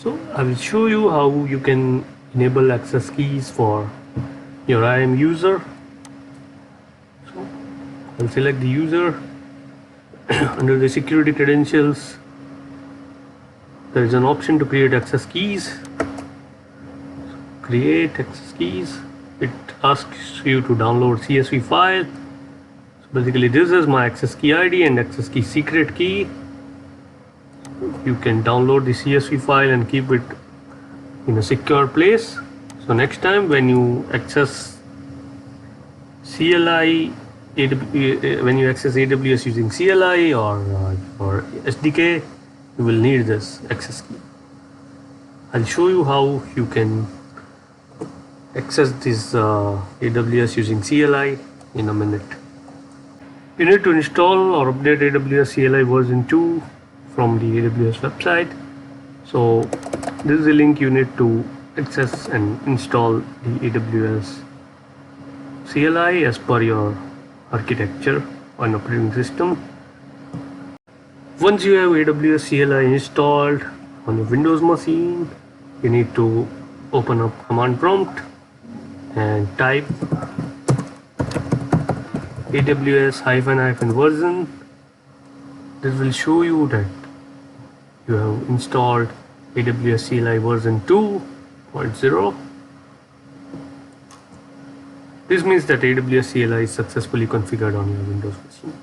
So I will show you how you can enable access keys for your IAM user. So I'll select the user. Under the security credentials, there is an option to create access keys. Create access keys. It asks you to download CSV file. So basically this is my access key ID and access key secret key. You can download the CSV file and keep it in a secure place. So next time when you access CLI, when you access AWS using CLI or SDK, you will need this access key. I'll show you how you can access this AWS using CLI in a minute. You need to install or update AWS CLI version 2 from the AWS website. So this is the link you need to access and install the AWS CLI as per your architecture and operating system. Once you have AWS CLI installed on your Windows machine, you need to open up command prompt and type AWS -version. This will show you that you have installed AWS CLI version 2.0. This means that AWS CLI is successfully configured on your Windows machine.